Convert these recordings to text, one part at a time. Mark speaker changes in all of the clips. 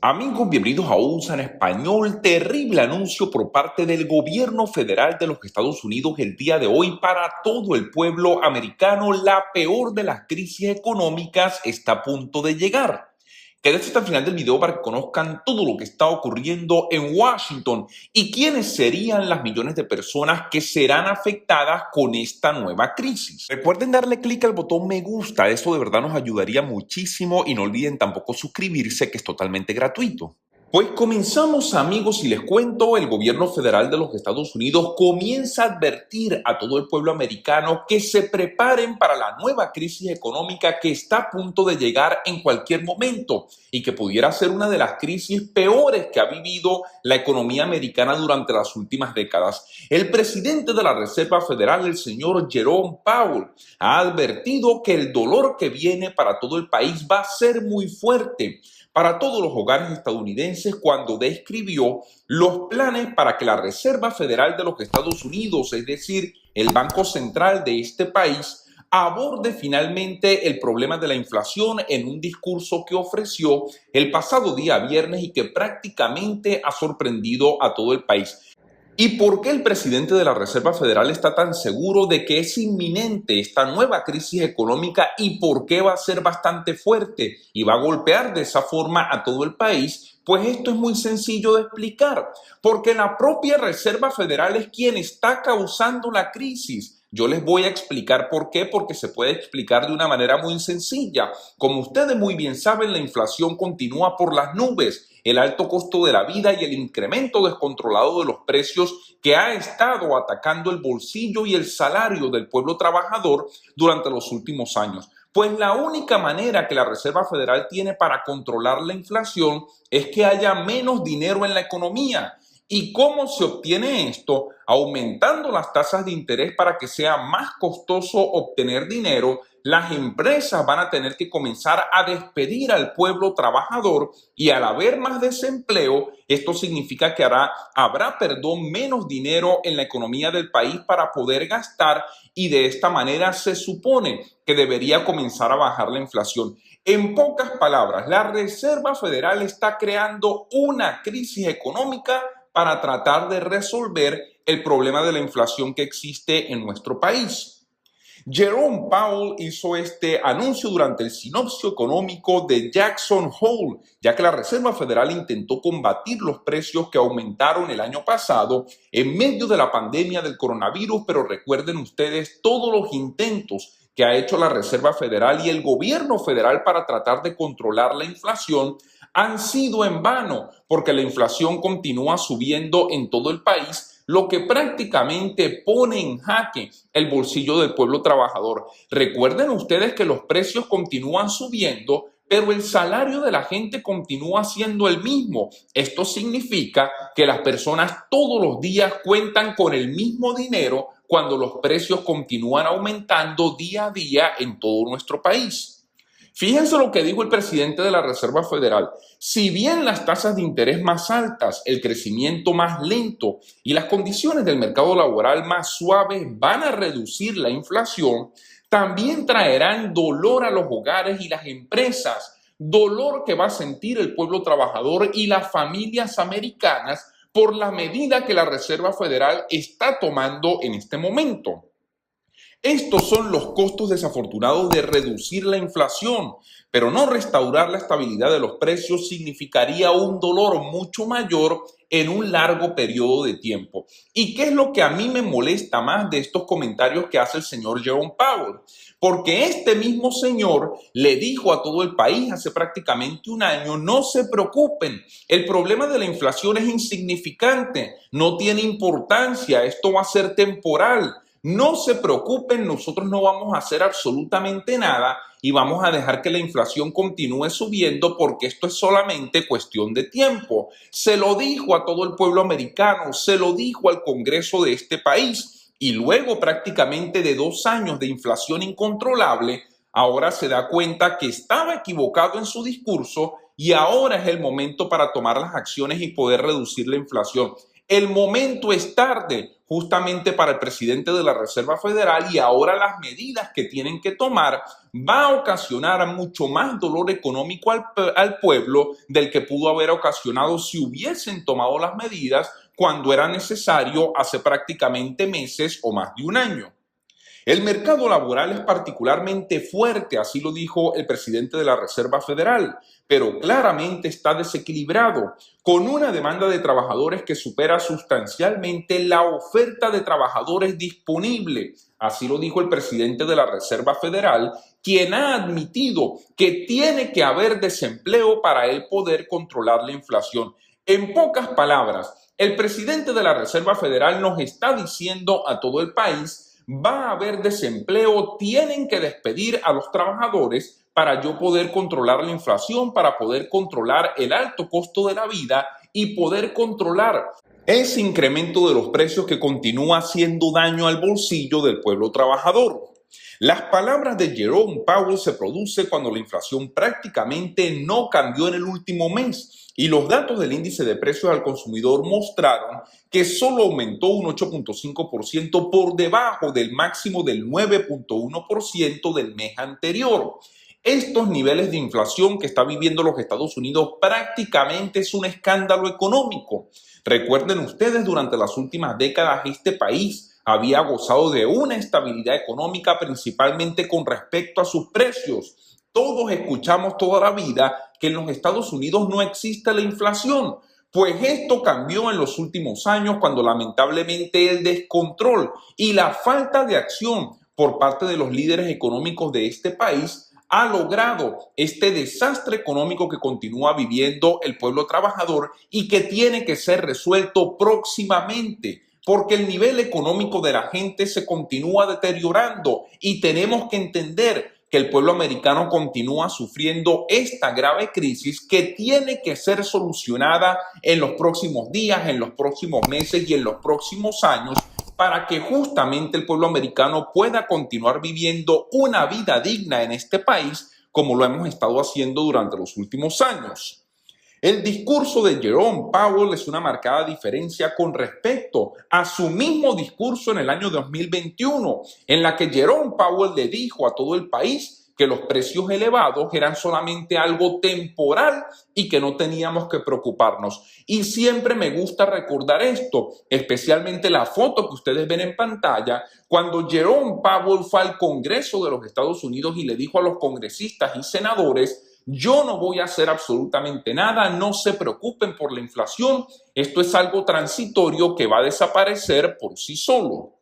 Speaker 1: Amigos, bienvenidos a USA en Español. Terrible anuncio por parte del gobierno federal de los Estados Unidos el día de hoy para todo el pueblo americano. La peor de las crisis económicas está a punto de llegar. Quédense hasta el final del video para que conozcan todo lo que está ocurriendo en Washington y quiénes serían las millones de personas que serán afectadas con esta nueva crisis. Recuerden darle clic al botón me gusta, eso de verdad nos ayudaría muchísimo y no olviden tampoco suscribirse, que es totalmente gratuito. Pues comenzamos, amigos, y les cuento, el gobierno federal de los Estados Unidos comienza a advertir a todo el pueblo americano que se preparen para la nueva crisis económica que está a punto de llegar en cualquier momento y que pudiera ser una de las crisis peores que ha vivido la economía americana durante las últimas décadas. El presidente de la Reserva Federal, el señor Jerome Powell, ha advertido que el dolor que viene para todo el país va a ser muy fuerte para todos los hogares estadounidenses cuando describió los planes para que la Reserva Federal de los Estados Unidos, es decir, el Banco Central de este país, aborde finalmente el problema de la inflación en un discurso que ofreció el pasado día viernes y que prácticamente ha sorprendido a todo el país. ¿Y por qué el presidente de la Reserva Federal está tan seguro de que es inminente esta nueva crisis económica y por qué va a ser bastante fuerte y va a golpear de esa forma a todo el país? Pues esto es muy sencillo de explicar, porque la propia Reserva Federal es quien está causando la crisis. Yo les voy a explicar por qué, porque se puede explicar de una manera muy sencilla. Como ustedes muy bien saben, la inflación continúa por las nubes. El alto costo de la vida y el incremento descontrolado de los precios que ha estado atacando el bolsillo y el salario del pueblo trabajador durante los últimos años. Pues la única manera que la Reserva Federal tiene para controlar la inflación es que haya menos dinero en la economía. ¿Y cómo se obtiene esto? Aumentando las tasas de interés para que sea más costoso obtener dinero. Las empresas van a tener que comenzar a despedir al pueblo trabajador y al haber más desempleo, esto significa que habrá menos dinero en la economía del país para poder gastar y de esta manera se supone que debería comenzar a bajar la inflación. En pocas palabras, la Reserva Federal está creando una crisis económica para tratar de resolver el problema de la inflación que existe en nuestro país. Jerome Powell hizo este anuncio durante el sinopsis económico de Jackson Hole, ya que la Reserva Federal intentó combatir los precios que aumentaron el año pasado en medio de la pandemia del coronavirus, pero recuerden ustedes todos los intentos que ha hecho la Reserva Federal y el gobierno federal para tratar de controlar la inflación han sido en vano, porque la inflación continúa subiendo en todo el país, lo que prácticamente pone en jaque el bolsillo del pueblo trabajador. Recuerden ustedes que los precios continúan subiendo, pero el salario de la gente continúa siendo el mismo. Esto significa que las personas todos los días cuentan con el mismo dinero cuando los precios continúan aumentando día a día en todo nuestro país. Fíjense lo que dijo el presidente de la Reserva Federal. Si bien las tasas de interés más altas, el crecimiento más lento y las condiciones del mercado laboral más suaves van a reducir la inflación, también traerán dolor a los hogares y las empresas, dolor que va a sentir el pueblo trabajador y las familias americanas por la medida que la Reserva Federal está tomando en este momento. Estos son los costos desafortunados de reducir la inflación, pero no restaurar la estabilidad de los precios significaría un dolor mucho mayor en un largo periodo de tiempo. ¿Y qué es lo que a mí me molesta más de estos comentarios que hace el señor Jerome Powell? Porque este mismo señor le dijo a todo el país hace prácticamente un año: no se preocupen, el problema de la inflación es insignificante, no tiene importancia, esto va a ser temporal. No se preocupen, nosotros no vamos a hacer absolutamente nada y vamos a dejar que la inflación continúe subiendo porque esto es solamente cuestión de tiempo. Se lo dijo a todo el pueblo americano, se lo dijo al Congreso de este país y luego prácticamente de 2 años de inflación incontrolable, ahora se da cuenta que estaba equivocado en su discurso y ahora es el momento para tomar las acciones y poder reducir la inflación. el momento es tarde justamente para el presidente de la Reserva Federal y ahora las medidas que tienen que tomar va a ocasionar mucho más dolor económico al pueblo del que pudo haber ocasionado si hubiesen tomado las medidas cuando era necesario hace prácticamente meses o más de un año. El mercado laboral es particularmente fuerte, así lo dijo el presidente de la Reserva Federal, pero claramente está desequilibrado, con una demanda de trabajadores que supera sustancialmente la oferta de trabajadores disponible. Así lo dijo el presidente de la Reserva Federal, quien ha admitido que tiene que haber desempleo para él poder controlar la inflación. En pocas palabras, el presidente de la Reserva Federal nos está diciendo a todo el país: va a haber desempleo, tienen que despedir a los trabajadores para yo poder controlar la inflación, para poder controlar el alto costo de la vida y poder controlar ese incremento de los precios que continúa haciendo daño al bolsillo del pueblo trabajador. Las palabras de Jerome Powell se producen cuando la inflación prácticamente no cambió en el último mes y los datos del índice de precios al consumidor mostraron que solo aumentó un 8.5% por debajo del máximo del 9.1% del mes anterior. Estos niveles de inflación que está viviendo los Estados Unidos prácticamente es un escándalo económico. Recuerden ustedes, durante las últimas décadas este país había gozado de una estabilidad económica principalmente con respecto a sus precios. Todos escuchamos toda la vida que en los Estados Unidos no existe la inflación. Pues esto cambió en los últimos años cuando lamentablemente el descontrol y la falta de acción por parte de los líderes económicos de este país ha logrado este desastre económico que continúa viviendo el pueblo trabajador y que tiene que ser resuelto próximamente, porque el nivel económico de la gente se continúa deteriorando y tenemos que entender que el pueblo americano continúa sufriendo esta grave crisis que tiene que ser solucionada en los próximos días, en los próximos meses y en los próximos años, para que justamente el pueblo americano pueda continuar viviendo una vida digna en este país como lo hemos estado haciendo durante los últimos años. El discurso de Jerome Powell es una marcada diferencia con respecto a su mismo discurso en el año 2021, en la que Jerome Powell le dijo a todo el país que los precios elevados eran solamente algo temporal y que no teníamos que preocuparnos. Y siempre me gusta recordar esto, especialmente la foto que ustedes ven en pantalla, cuando Jerome Powell fue al Congreso de los Estados Unidos y le dijo a los congresistas y senadores: yo no voy a hacer absolutamente nada, no se preocupen por la inflación, esto es algo transitorio que va a desaparecer por sí solo.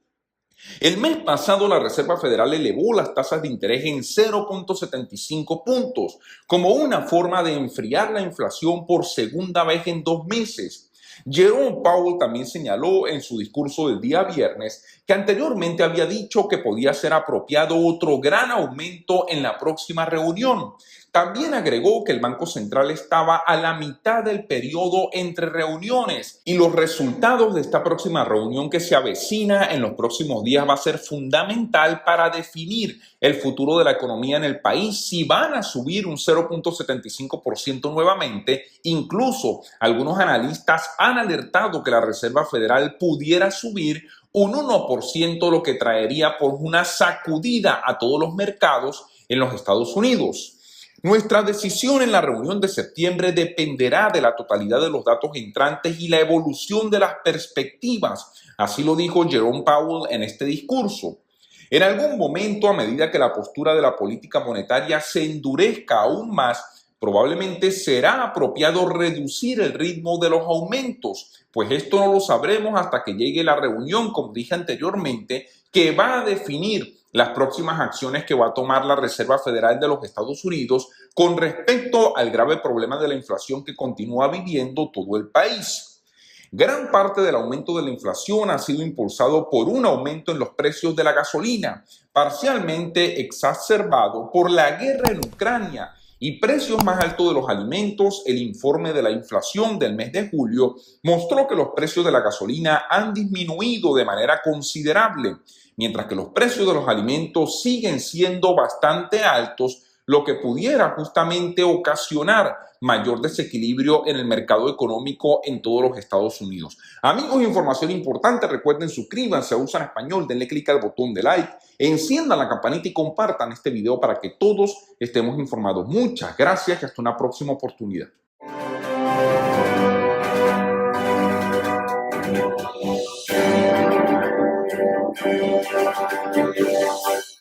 Speaker 1: El mes pasado la Reserva Federal elevó las tasas de interés en 0.75 puntos como una forma de enfriar la inflación por segunda vez en 2 meses. Jerome Powell también señaló en su discurso del día viernes que anteriormente había dicho que podía ser apropiado otro gran aumento en la próxima reunión. También agregó que el Banco Central estaba a la mitad del periodo entre reuniones y los resultados de esta próxima reunión que se avecina en los próximos días va a ser fundamental para definir el futuro de la economía en el país, si van a subir un 0.75% nuevamente. Incluso algunos analistas han alertado que la Reserva Federal pudiera subir un 1%, lo que traería por una sacudida a todos los mercados en los Estados Unidos. Nuestra decisión en la reunión de septiembre dependerá de la totalidad de los datos entrantes y la evolución de las perspectivas, así lo dijo Jerome Powell en este discurso. En algún momento, a medida que la postura de la política monetaria se endurezca aún más, probablemente será apropiado reducir el ritmo de los aumentos, pues esto no lo sabremos hasta que llegue la reunión, como dije anteriormente, que va a definir las próximas acciones que va a tomar la Reserva Federal de los Estados Unidos con respecto al grave problema de la inflación que continúa viviendo todo el país. Gran parte del aumento de la inflación ha sido impulsado por un aumento en los precios de la gasolina, parcialmente exacerbado por la guerra en Ucrania y precios más altos de los alimentos. El informe de la inflación del mes de julio mostró que los precios de la gasolina han disminuido de manera considerable, mientras que los precios de los alimentos siguen siendo bastante altos, lo que pudiera justamente ocasionar mayor desequilibrio en el mercado económico en todos los Estados Unidos. Amigos, información importante, recuerden suscríbanse a USA en Español, denle clic al botón de like, enciendan la campanita y compartan este video para que todos estemos informados. Muchas gracias y hasta una próxima oportunidad.